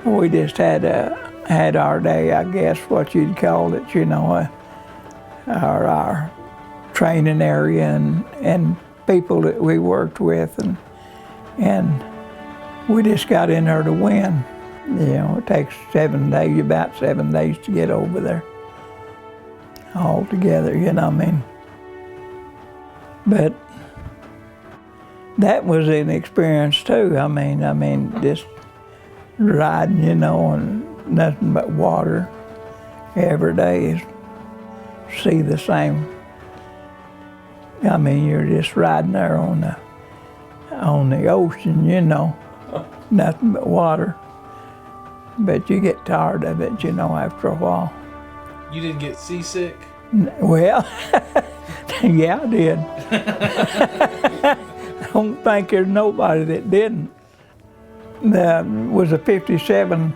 We just had our day, I guess, what you'd call it, you know, our training area and people that we worked with, and we just got in there to win. You know, it takes 7 days, about 7 days to get over there all together, you know what I mean? But that was an experience too. I mean, just riding, you know, and nothing but water every day. See the same. I mean, you're just riding there on the ocean, you know, nothing but water. But you get tired of it, you know, after a while. You didn't get seasick? Well, yeah, I did. I don't think there's nobody that didn't. There was a 57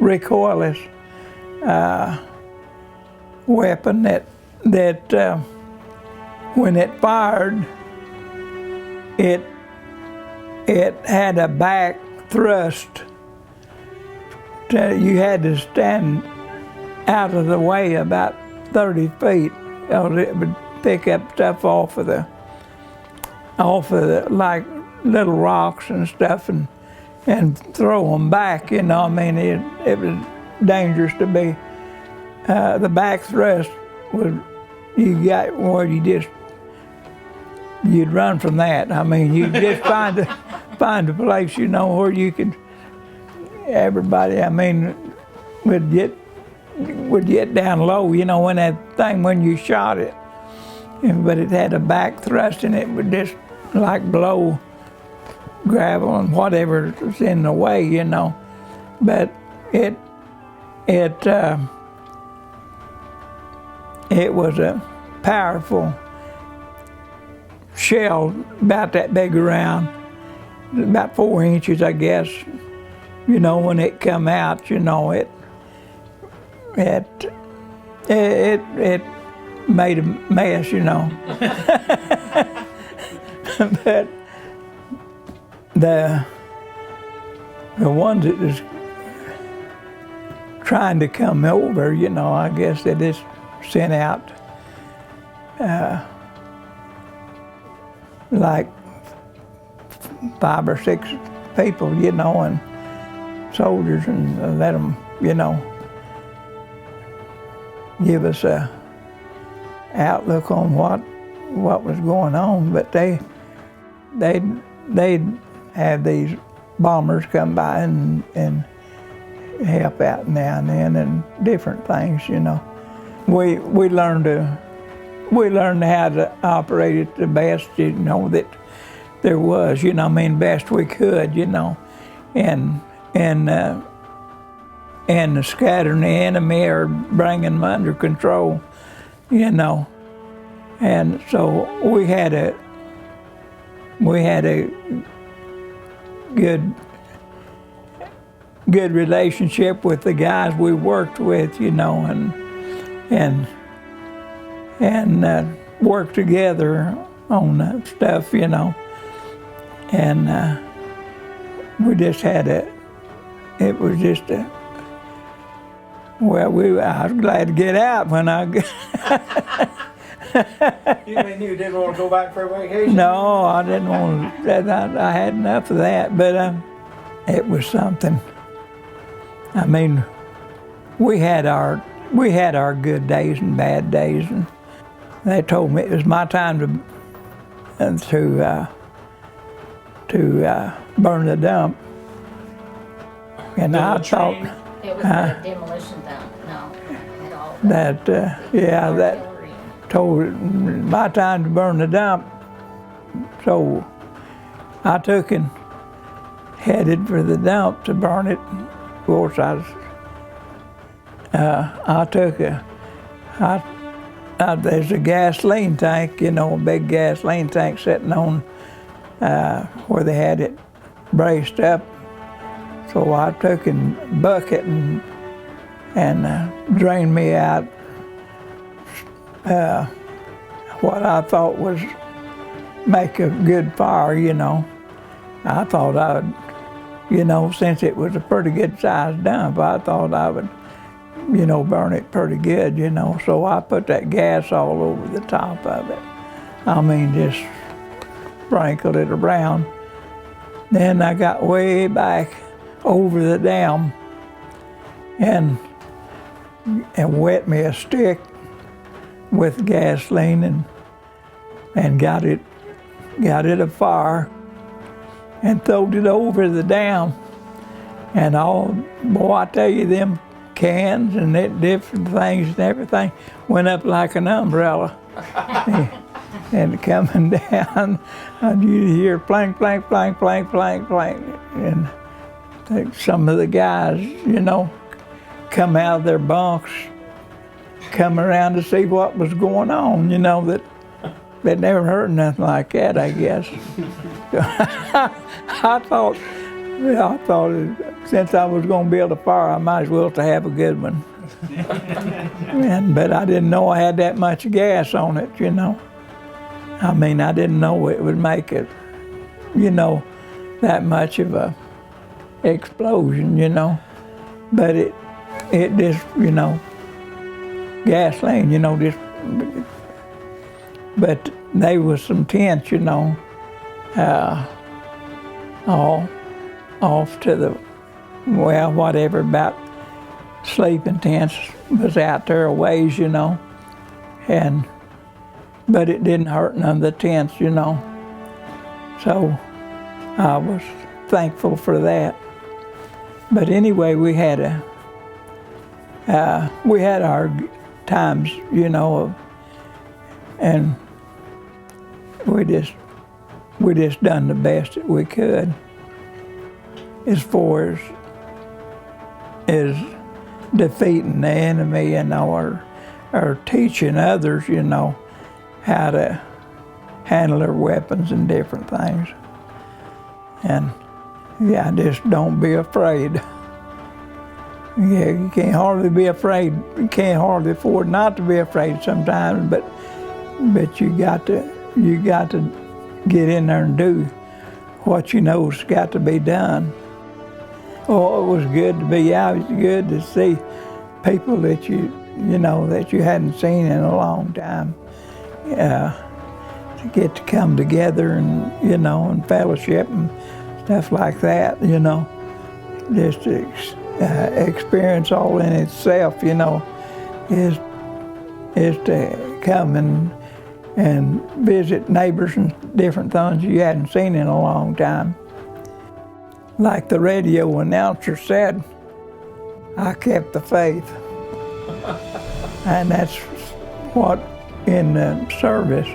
recoilless weapon that when it fired, it had a back thrust. You had to stand out of the way about 30 feet, or it would pick up stuff off of the like little rocks and stuff and throw them back, you know. I mean, it was dangerous to be. The back thrust was, you got where you'd run from that. I mean, you'd just find a place, you know, where you could, everybody, I mean, would get down low, you know, when you shot it. But it had a back thrust and it would just like blow gravel and whatever was in the way, you know. But it was a powerful shell, about that big around, about 4 inches, I guess. You know, when it come out, you know, it made a mess, you know. But the ones that was trying to come over, you know, I guess they just sent out like 5 or 6 people, you know, and soldiers, and let them, you know, give us a outlook on what was going on. But they'd have these bombers come by and help out now and then and different things, you know. We learned how to operate it the best, you know, that there was, you know, I mean, best we could, you know, and scattering the enemy or bringing them under control, you know. And so we had a good relationship with the guys we worked with, you know, and worked together on stuff, you know. And we just had it was just well, I was glad to get out when I You mean you didn't want to go back for a vacation? No, I didn't want to. I had enough of that, but it was something. I mean, we had our good days and bad days, and they told me it was my time to burn the dump, and I thought it was the demolition dump. No, at all. That told it my time to burn the dump. So I took and headed for the dump to burn it. Of course, there's a gasoline tank, you know, a big gasoline tank sitting on where they had it braced up. So I took and bucket and drained me out what I thought was make a good fire, you know. I thought you know, since it was a pretty good sized dump, I thought I would, you know, burn it pretty good, you know. So I put that gas all over the top of it. I mean, just sprinkled it around. Then I got way back over the dam and wet me a stick with gasoline and got it afire and throwed it over the dam. And boy, I tell you, them cans and different things and everything went up like an umbrella. And coming down, you hear plank, plank, plank, plank, plank, plank. And some of the guys, you know, come out of their bunks, come around to see what was going on, you know, that they'd never heard nothing like that, I guess. I thought since I was going to build a fire, I might as well to have a good one. But I didn't know I had that much gas on it, you know. I mean, I didn't know it would make it, you know, that much of a explosion, you know. But it just, you know, gasoline, you know, just. But there was some tents, you know, all off to the, well, whatever, about sleeping tents was out there a ways, you know, but it didn't hurt none of the tents, you know. So I was thankful for that. But anyway, we had our times, you know, and we just done the best that we could as far as defeating the enemy, you know, or teaching others, you know, how to handle their weapons and different things. And yeah, just don't be afraid. Yeah, you can't hardly be afraid. You can't hardly afford not to be afraid sometimes, but you got to get in there and do what you know's got to be done. Oh, it was good to be out. It was good to see people that you know that you hadn't seen in a long time. To get to come together and, you know, and fellowship and stuff like that, you know, just to experience all in itself, you know, is to come and visit neighbors and different things you hadn't seen in a long time. Like the radio announcer said, I kept the faith. And that's what in the service,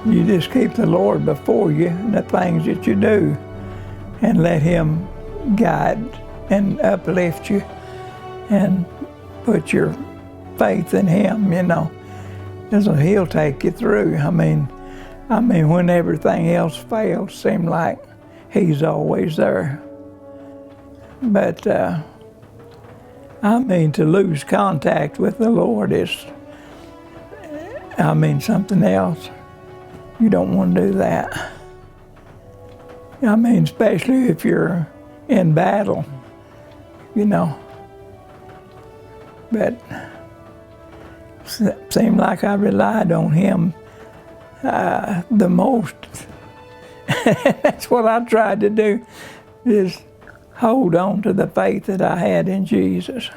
you just keep the Lord before you and the things that you do and let Him guide and uplift you and put your faith in Him, you know. So He'll take you through. I mean, when everything else fails, seems like He's always there. But I mean, to lose contact with the Lord is, I mean, something else. You don't want to do that. I mean, especially if you're in battle, you know. But it seemed like I relied on Him the most. That's what I tried to do, is hold on to the faith that I had in Jesus.